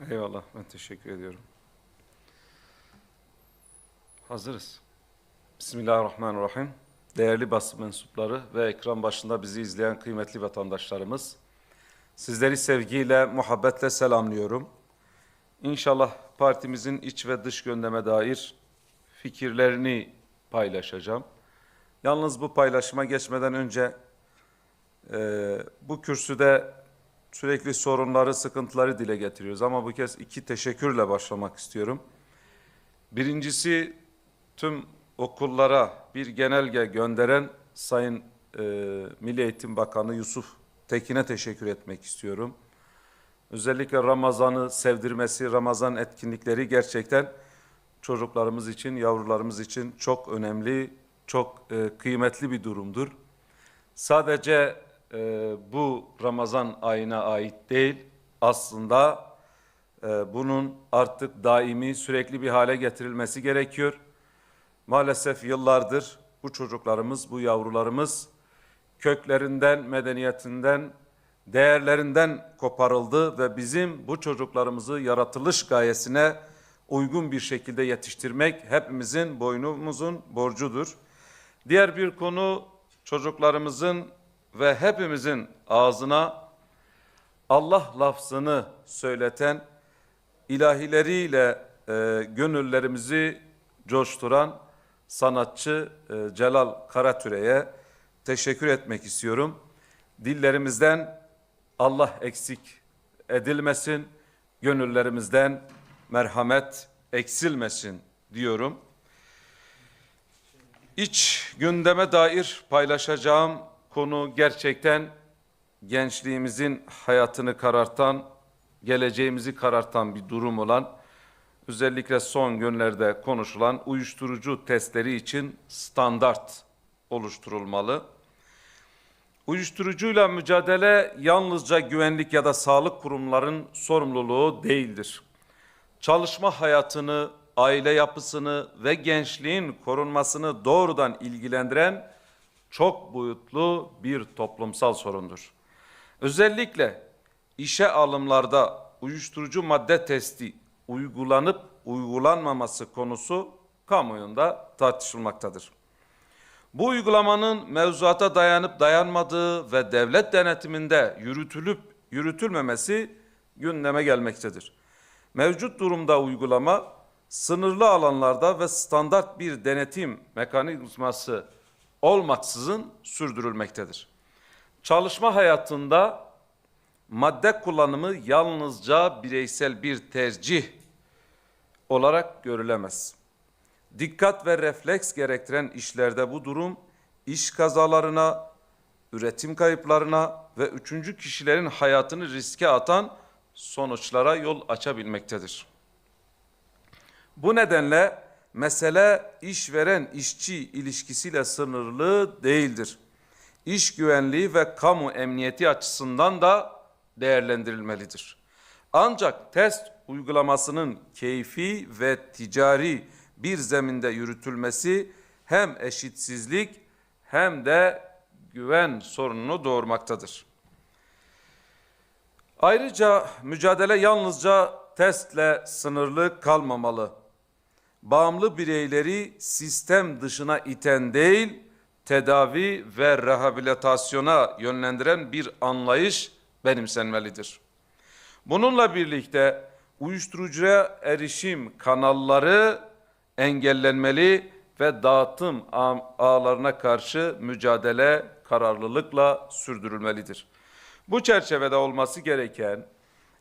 Eyvallah, ben teşekkür ediyorum. Hazırız. Bismillahirrahmanirrahim. Değerli basın mensupları ve ekran başında bizi izleyen kıymetli vatandaşlarımız, sizleri sevgiyle, muhabbetle selamlıyorum. İnşallah partimizin iç ve dış gündeme dair fikirlerini paylaşacağım. Yalnız bu paylaşıma geçmeden önce bu kürsüde sürekli sorunları, sıkıntıları dile getiriyoruz ama bu kez iki teşekkürle başlamak istiyorum. Birincisi, tüm okullara bir genelge gönderen Sayın Milli Eğitim Bakanı Yusuf Tekin'e teşekkür etmek istiyorum. Özellikle Ramazan'ı sevdirmesi, Ramazan etkinlikleri gerçekten çocuklarımız için, yavrularımız için çok önemli, çok kıymetli bir durumdur. Sadece bu Ramazan ayına ait değil, aslında bunun artık daimi, sürekli bir hale getirilmesi gerekiyor. Maalesef yıllardır bu çocuklarımız, bu yavrularımız köklerinden, medeniyetinden, değerlerinden koparıldı ve bizim bu çocuklarımızı yaratılış gayesine uygun bir şekilde yetiştirmek hepimizin, boynumuzun borcudur. Diğer bir konu, çocuklarımızın ve hepimizin ağzına Allah lafzını söyleten, ilahileriyle gönüllerimizi coşturan sanatçı Celal Karatüre'ye teşekkür etmek istiyorum. Dillerimizden Allah eksik edilmesin, gönüllerimizden merhamet eksilmesin diyorum. İç gündeme dair paylaşacağım konu gerçekten gençliğimizin hayatını karartan, geleceğimizi karartan bir durum olan, özellikle son günlerde konuşulan uyuşturucu testleri için standart oluşturulmalı. Uyuşturucuyla mücadele yalnızca güvenlik ya da sağlık kurumlarının sorumluluğu değildir. Çalışma hayatını, aile yapısını ve gençliğin korunmasını doğrudan ilgilendiren çok boyutlu bir toplumsal sorundur. Özellikle işe alımlarda uyuşturucu madde testi uygulanıp uygulanmaması konusu kamuoyunda tartışılmaktadır. Bu uygulamanın mevzuata dayanıp dayanmadığı ve devlet denetiminde yürütülüp yürütülmemesi gündeme gelmektedir. Mevcut durumda uygulama sınırlı alanlarda ve standart bir denetim mekanizması olmaksızın sürdürülmektedir. Çalışma hayatında madde kullanımı yalnızca bireysel bir tercih olarak görülemez. Dikkat ve refleks gerektiren işlerde bu durum iş kazalarına, üretim kayıplarına ve üçüncü kişilerin hayatını riske atan sonuçlara yol açabilmektedir. Bu nedenle mesele işveren-işçi ilişkisiyle sınırlı değildir. İş güvenliği ve kamu emniyeti açısından da değerlendirilmelidir. Ancak test uygulamasının keyfi ve ticari bir zeminde yürütülmesi hem eşitsizlik hem de güven sorununu doğurmaktadır. Ayrıca mücadele yalnızca testle sınırlı kalmamalı. Bağımlı bireyleri sistem dışına iten değil, tedavi ve rehabilitasyona yönlendiren bir anlayış benimsenmelidir. Bununla birlikte uyuşturucuya erişim kanalları engellenmeli ve dağıtım ağlarına karşı mücadele kararlılıkla sürdürülmelidir. Bu çerçevede olması gereken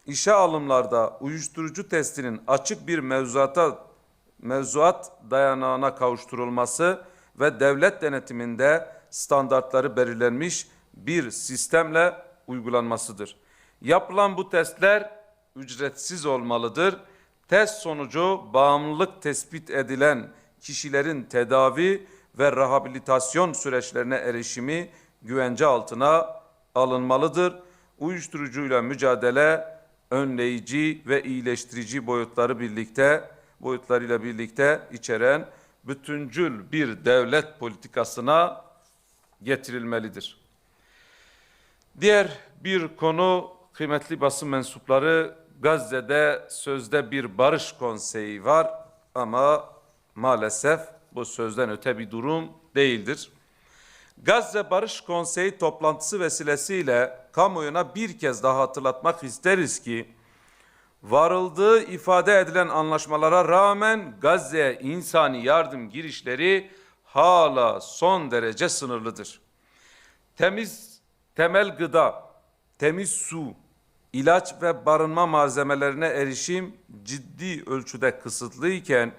işe alımlarda uyuşturucu testinin açık bir mevzuat dayanağına kavuşturulması ve devlet denetiminde standartları belirlenmiş bir sistemle uygulanmasıdır. Yapılan bu testler ücretsiz olmalıdır. Test sonucu bağımlılık tespit edilen kişilerin tedavi ve rehabilitasyon süreçlerine erişimi güvence altına alınmalıdır. Uyuşturucuyla mücadele önleyici ve iyileştirici boyutlarıyla birlikte içeren bütüncül bir devlet politikasına getirilmelidir. Diğer bir konu, kıymetli basın mensupları, Gazze'de sözde bir barış konseyi var ama maalesef bu sözden öte bir durum değildir. Gazze Barış Konseyi toplantısı vesilesiyle kamuoyuna bir kez daha hatırlatmak isteriz ki, varıldığı ifade edilen anlaşmalara rağmen Gazze'ye insani yardım girişleri hala son derece sınırlıdır. Temiz temel gıda, temiz su, ilaç ve barınma malzemelerine erişim ciddi ölçüde kısıtlıyken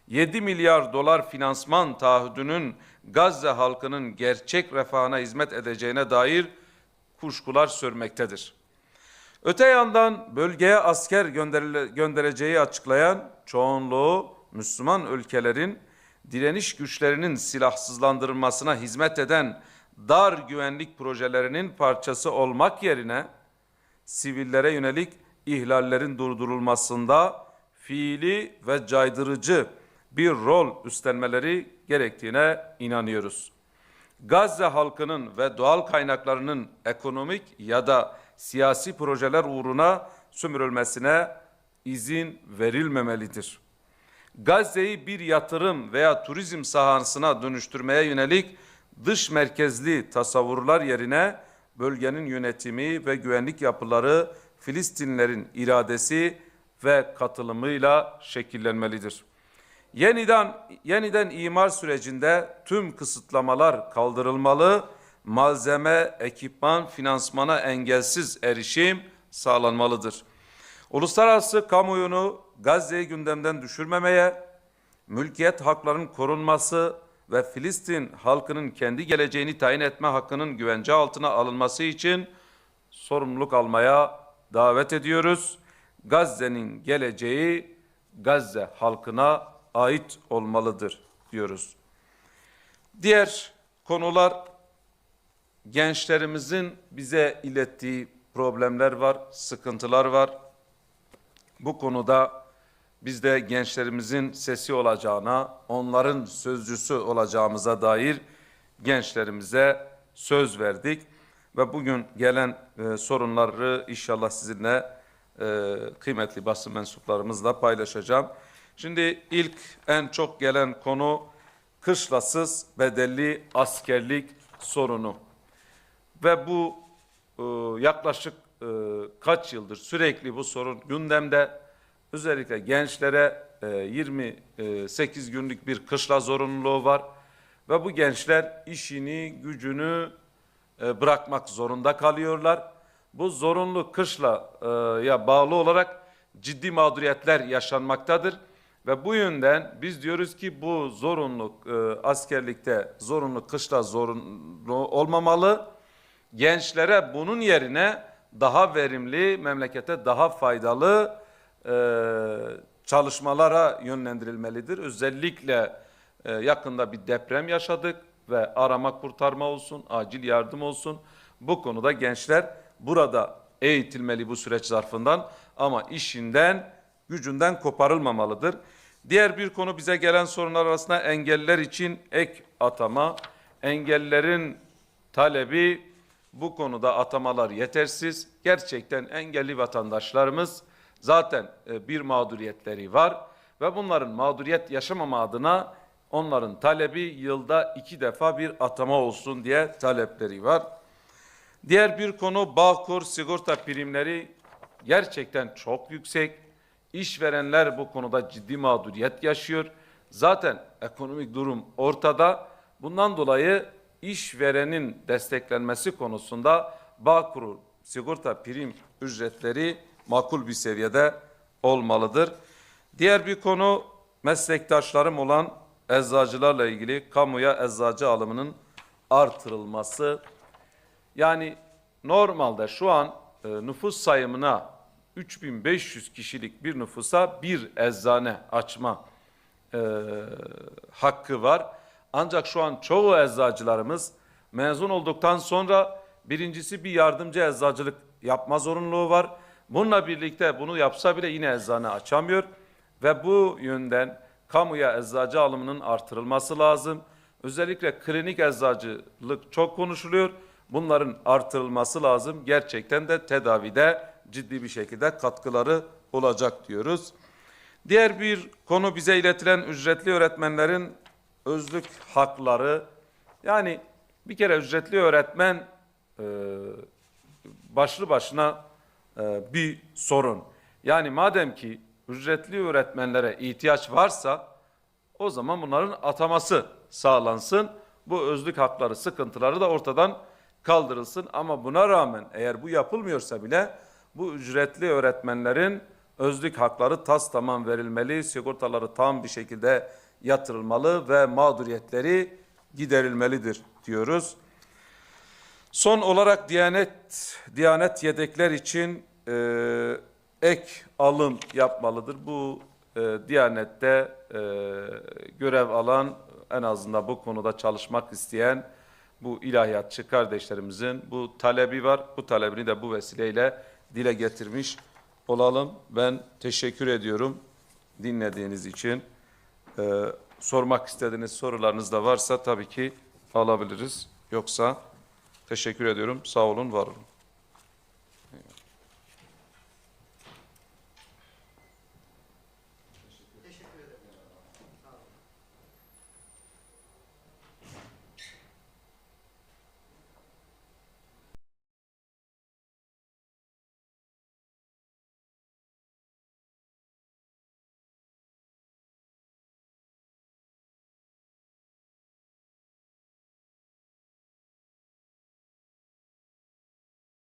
7 milyar dolar finansman taahhüdünün Gazze halkının gerçek refahına hizmet edeceğine dair kuşkular sürmektedir. Öte yandan bölgeye asker göndereceği açıklayan çoğunluğu Müslüman ülkelerin direniş güçlerinin silahsızlandırılmasına hizmet eden dar güvenlik projelerinin parçası olmak yerine sivillere yönelik ihlallerin durdurulmasında fiili ve caydırıcı bir rol üstlenmeleri gerektiğine inanıyoruz. Gazze halkının ve doğal kaynaklarının ekonomik ya da siyasi projeler uğruna sömürülmesine izin verilmemelidir. Gazze'yi bir yatırım veya turizm sahasına dönüştürmeye yönelik dış merkezli tasavvurlar yerine bölgenin yönetimi ve güvenlik yapıları Filistinlilerin iradesi ve katılımıyla şekillenmelidir. Yeniden imar sürecinde tüm kısıtlamalar kaldırılmalı, malzeme, ekipman, finansmana engelsiz erişim sağlanmalıdır. Uluslararası kamuoyunu Gazze'yi gündemden düşürmemeye, mülkiyet haklarının korunması ve Filistin halkının kendi geleceğini tayin etme hakkının güvence altına alınması için sorumluluk almaya davet ediyoruz. Gazze'nin geleceği Gazze halkına ait olmalıdır diyoruz. Diğer konular, gençlerimizin bize ilettiği problemler var, sıkıntılar var. Bu konuda biz de gençlerimizin sesi olacağına, onların sözcüsü olacağımıza dair gençlerimize söz verdik. Ve bugün gelen sorunları inşallah sizinle kıymetli basın mensuplarımızla paylaşacağım. Şimdi ilk en çok gelen konu kışlasız bedelli askerlik sorunu. Ve bu yaklaşık kaç yıldır sürekli bu sorun gündemde. Özellikle gençlere 28 günlük bir kışla zorunluluğu var. Ve bu gençler işini, gücünü bırakmak zorunda kalıyorlar. Bu zorunlu kışlaya bağlı olarak ciddi mağduriyetler yaşanmaktadır. Ve bu yönden biz diyoruz ki bu zorunlu askerlikte zorunlu kışla zorunlu olmamalı. Gençlere bunun yerine daha verimli, memlekete daha faydalı çalışmalara yönlendirilmelidir. Özellikle yakında bir deprem yaşadık ve arama kurtarma olsun, acil yardım olsun. Bu konuda gençler burada eğitilmeli bu süreç zarfından ama işinden, gücünden koparılmamalıdır. Diğer bir konu bize gelen sorunlar arasında engelliler için ek atama. Engellilerin talebi bu konuda atamalar yetersiz. Gerçekten engelli vatandaşlarımız zaten bir mağduriyetleri var ve bunların mağduriyet yaşamama adına onların talebi yılda 2 defa bir atama olsun diye talepleri var. Diğer bir konu Bağkur sigorta primleri gerçekten çok yüksek. İşverenler bu konuda ciddi mağduriyet yaşıyor. Zaten ekonomik durum ortada. Bundan dolayı işverenin desteklenmesi konusunda Bağkur sigorta prim ücretleri makul bir seviyede olmalıdır. Diğer bir konu meslektaşlarım olan eczacılarla ilgili kamuya eczacı alımının artırılması. Yani normalde şu an nüfus sayımına 3500 kişilik bir nüfusa bir eczane açma hakkı var. Ancak şu an çoğu eczacılarımız mezun olduktan sonra birincisi bir yardımcı eczacılık yapma zorunluluğu var. Bununla birlikte bunu yapsa bile yine eczane açamıyor ve bu yönden kamuya eczacı alımının artırılması lazım. Özellikle klinik eczacılık çok konuşuluyor. Bunların artırılması lazım. Gerçekten de tedavide ciddi bir şekilde katkıları olacak diyoruz. Diğer bir konu bize iletilen ücretli öğretmenlerin özlük hakları. Yani bir kere ücretli öğretmen başlı başına bir sorun. Yani madem ki ücretli öğretmenlere ihtiyaç varsa o zaman bunların ataması sağlansın. Bu özlük hakları, sıkıntıları da ortadan kaldırılsın. Ama buna rağmen eğer bu yapılmıyorsa bile bu ücretli öğretmenlerin özlük hakları tamam verilmeli, sigortaları tam bir şekilde yatırılmalı ve mağduriyetleri giderilmelidir diyoruz. Son olarak Diyanet yedekler için ek alım yapmalıdır. Bu Diyanet'te görev alan, en azından bu konuda çalışmak isteyen bu ilahiyatçı kardeşlerimizin bu talebi var. Bu talebini de bu vesileyle dile getirmiş olalım. Ben teşekkür ediyorum dinlediğiniz için. Sormak istediğiniz sorularınız da varsa tabii ki alabiliriz. Yoksa teşekkür ediyorum. Sağ olun, var olun.